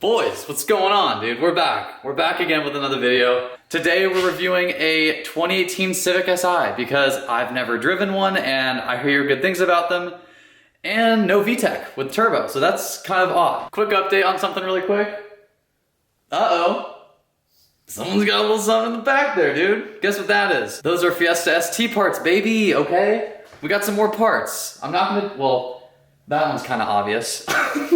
Boys, what's going on, dude? We're back. We're back again with another video. Today we're reviewing a 2018 Civic Si because I've never driven one and I hear good things about them. And no VTEC with turbo, so that's kind of odd. Quick update on something really quick. Uh-oh. Someone's got a little something in the back there, dude. Guess what that is? Those are Fiesta ST parts, baby, okay? We got some more parts. I'm not gonna, well, that one's kind of obvious,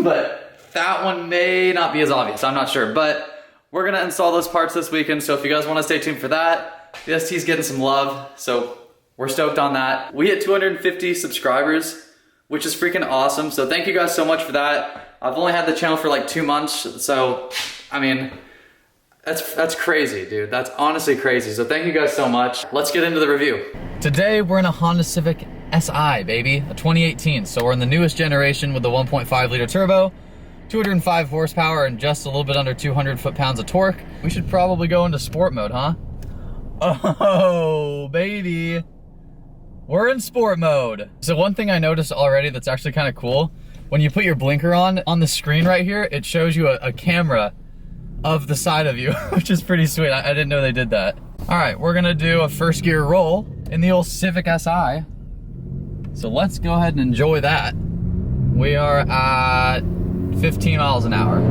but that one may not be as obvious, I'm not sure, but we're gonna install those parts this weekend, so if you guys wanna stay tuned for that, the ST's getting some love, so we're stoked on that. We hit 250 subscribers, which is freaking awesome, so thank you guys so much for that. I've only had the channel for like 2 months, so, I mean, that's crazy, dude. That's honestly crazy, so thank you guys so much. Let's get into the review. Today, we're in a Honda Civic Si, baby, a 2018, so we're in the newest generation with the 1.5 liter turbo, 205 horsepower and just a little bit under 200 foot-pounds of torque. We should probably go into sport mode, huh? Oh, baby. We're in sport mode. So one thing I noticed already that's actually kind of cool, when you put your blinker on the screen right here, it shows you a camera of the side of you, which is pretty sweet. I didn't know they did that. All right, we're gonna do a first gear roll in the old Civic Si. So let's go ahead and enjoy that. We are at 15 miles an hour.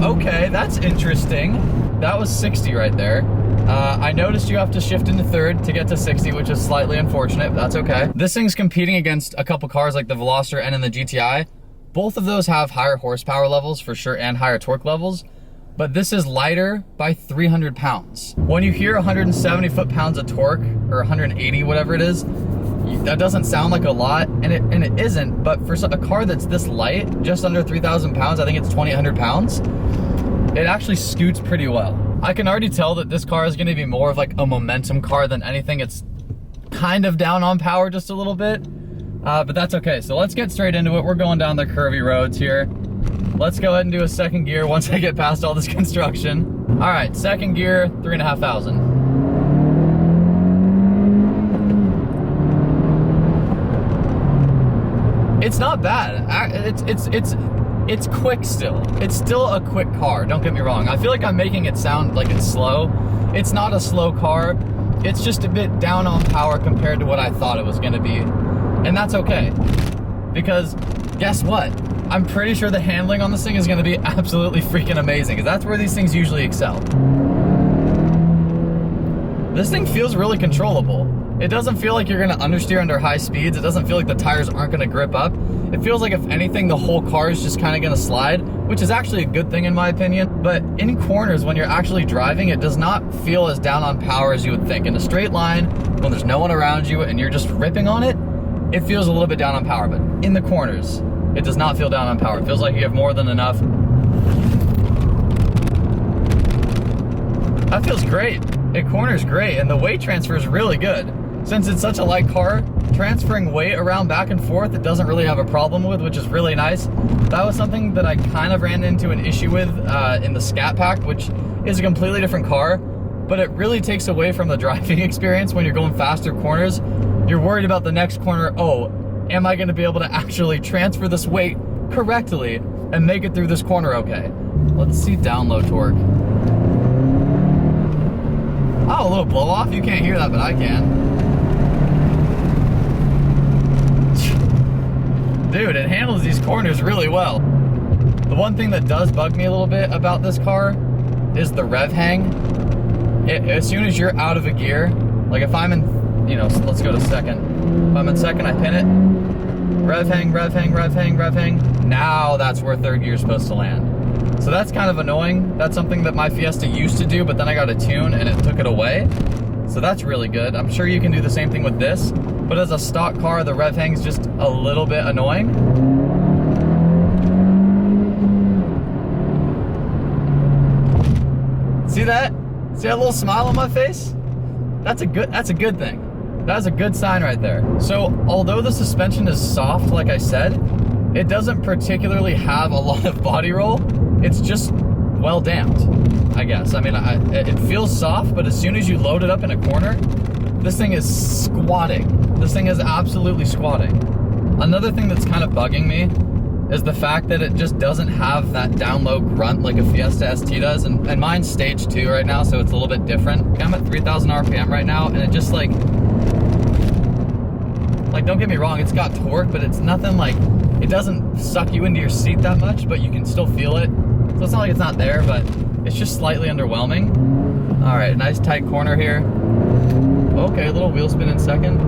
Oh. Okay, that's interesting. That was 60 right there. I noticed you have to shift into third to get to 60, which is slightly unfortunate, but that's okay. This thing's competing against a couple cars like the Veloster and in the GTI. Both of those have higher horsepower levels for sure and higher torque levels, but this is lighter by 300 pounds. When you hear 170 foot-pounds of torque, or 180, whatever it is, that doesn't sound like a lot, and it isn't, but for a car that's this light, just under 3,000 pounds, I think it's 2,800 pounds, it actually scoots pretty well. I can already tell that this car is gonna be more of like a momentum car than anything. It's kind of down on power just a little bit, but that's okay. So let's get straight into it. We're going down the curvy roads here. Let's go ahead and do a second gear once I get past all this construction. All right, second gear, 3,500. It's not bad. It's quick still. It's still a quick car, don't get me wrong. I feel like I'm making it sound like it's slow. It's not a slow car. It's just a bit down on power compared to what I thought it was gonna be. And that's okay, because guess what? I'm pretty sure the handling on this thing is gonna be absolutely freaking amazing, because that's where these things usually excel. This thing feels really controllable. It doesn't feel like you're gonna understeer under high speeds. It doesn't feel like the tires aren't gonna grip up. It feels like if anything, the whole car is just kind of gonna slide, which is actually a good thing in my opinion. But in corners, when you're actually driving, it does not feel as down on power as you would think. In a straight line, when there's no one around you and you're just ripping on it, it feels a little bit down on power. But in the corners, it does not feel down on power. It feels like you have more than enough. That feels great. It corners great, and the weight transfer is really good. Since it's such a light car, transferring weight around back and forth, it doesn't really have a problem with, which is really nice. That was something that I kind of ran into an issue with in the Scat Pack, which is a completely different car, but it really takes away from the driving experience when you're going faster corners. You're worried about the next corner. Oh, am I gonna be able to actually transfer this weight correctly and make it through this corner okay? Let's see down low torque. Oh, a little blow off. You can't hear that, but I can. Dude, it handles these corners really well. The one thing that does bug me a little bit about this car is the rev hang. As soon as you're out of a gear, like if I'm in, you know, so let's go to second. If I'm in second, I pin it. Rev hang, rev hang, rev hang, rev hang. Now that's where third gear is supposed to land. So that's kind of annoying. That's something that my Fiesta used to do, but then I got a tune and it took it away. So that's really good. I'm sure you can do the same thing with this, but as a stock car, the rev hang's just a little bit annoying. See that? See that little smile on my face? That's a good thing. That's a good sign right there. So although the suspension is soft, like I said, it doesn't particularly have a lot of body roll. It's just well damped, I guess. I mean, it feels soft, but as soon as you load it up in a corner, this thing is squatting. This thing is absolutely squatting. Another thing that's kind of bugging me is the fact that it just doesn't have that down low grunt like a Fiesta ST does, and mine's stage 2 right now, so it's a little bit different. I'm at 3,000 RPM right now, and it just like don't get me wrong, it's got torque, but it's nothing like, it doesn't suck you into your seat that much, but you can still feel it. So it's not like it's not there, but it's just slightly underwhelming. All right, nice tight corner here. Okay, a little wheel spin in second.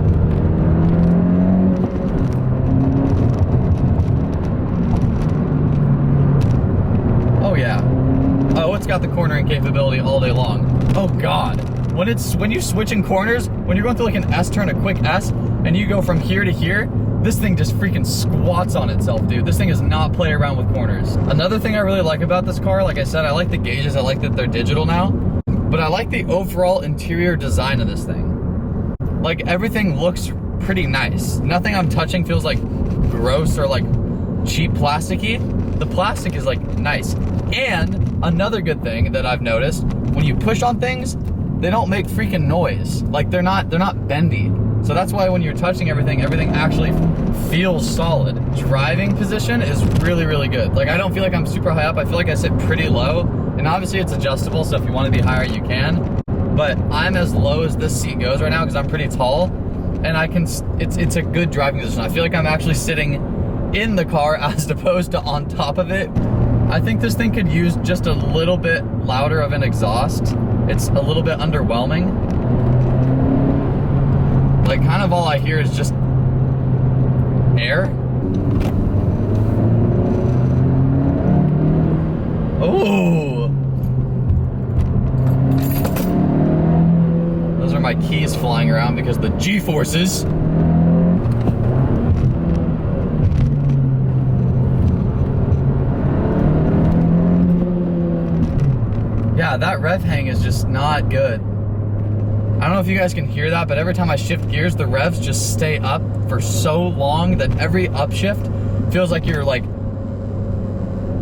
Oh yeah. Oh, it's got the cornering capability all day long. Oh God. When you switch in corners, when you're going through like an S turn, a quick S, and you go from here to here, this thing just freaking squats on itself, dude. This thing does not play around with corners. Another thing I really like about this car, like I said, I like the gauges, I like that they're digital now, but I like the overall interior design of this thing. Like, everything looks pretty nice. Nothing I'm touching feels like gross or like cheap plasticky. The plastic is like nice. And another good thing that I've noticed, when you push on things, they don't make freaking noise. Like, they're not bendy. So that's why when you're touching everything actually feels solid. Driving position is really, really good. Like, I don't feel like I'm super high up. I feel like I sit pretty low. And obviously it's adjustable, so if you want to be higher, you can. But I'm as low as this seat goes right now because I'm pretty tall. And it's a good driving position. I feel like I'm actually sitting in the car as opposed to on top of it. I think this thing could use just a little bit louder of an exhaust. It's a little bit underwhelming. Like, kind of all I hear is just air. Oh, those are my keys flying around because the G-forces. Yeah, that rev hang is just not good. I don't know if you guys can hear that, but every time I shift gears, the revs just stay up for so long that every upshift feels like you're like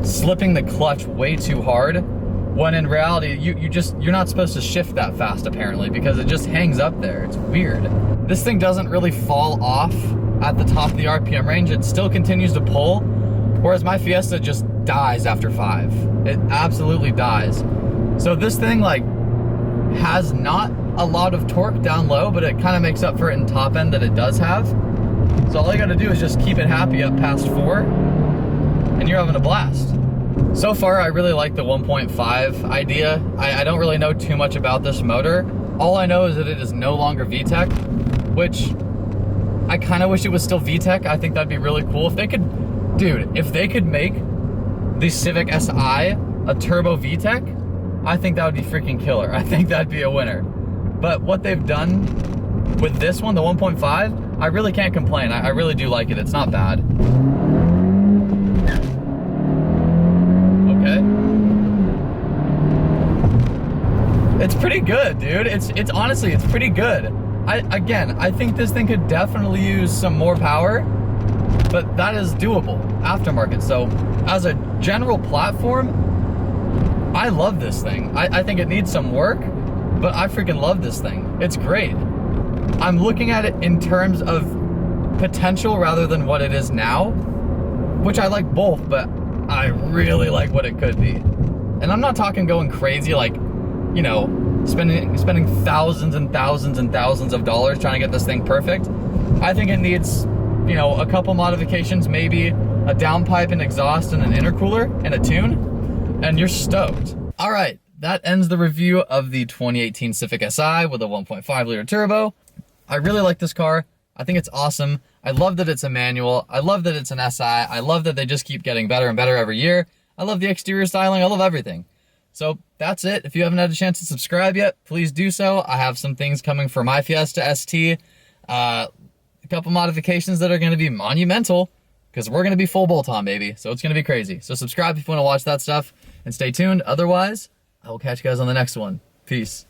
slipping the clutch way too hard, when in reality, you're not supposed to shift that fast apparently, because it just hangs up there. It's weird. This thing doesn't really fall off at the top of the RPM range. It still continues to pull, whereas my Fiesta just dies after 5. It absolutely dies. So this thing like has not a lot of torque down low, but it kind of makes up for it in top end that it does have. So all you gotta do is just keep it happy up past 4 and you're having a blast. So far, I really like the 1.5 idea. I don't really know too much about this motor. All I know is that it is no longer VTEC, which I kind of wish it was still VTEC. I think that'd be really cool. If they could, dude, if they could make the Civic Si a turbo VTEC, I think that would be freaking killer. I think that'd be a winner. But what they've done with this one, the 1.5, I really can't complain. I really do like it. It's not bad. Okay. It's pretty good, dude. It's honestly, it's pretty good. I think this thing could definitely use some more power, but that is doable aftermarket. So as a general platform, I love this thing. I think it needs some work, but I freaking love this thing. It's great. I'm looking at it in terms of potential rather than what it is now, which I like both, but I really like what it could be. And I'm not talking going crazy, like, you know, spending thousands and thousands and thousands of dollars trying to get this thing perfect. I think it needs, you know, a couple modifications, maybe a downpipe and exhaust and an intercooler and a tune, and you're stoked. All right, that ends the review of the 2018 Civic Si with a 1.5 liter turbo. I really like this car. I think it's awesome. I love that it's a manual. I love that it's an Si. I love that they just keep getting better and better every year. I love the exterior styling. I love everything. So that's it. If you haven't had a chance to subscribe yet, please do so. I have some things coming for my Fiesta ST. A couple modifications that are going to be monumental, because we're going to be full bolt-on, baby. So it's going to be crazy. So subscribe if you want to watch that stuff, and stay tuned. Otherwise, I will catch you guys on the next one. Peace.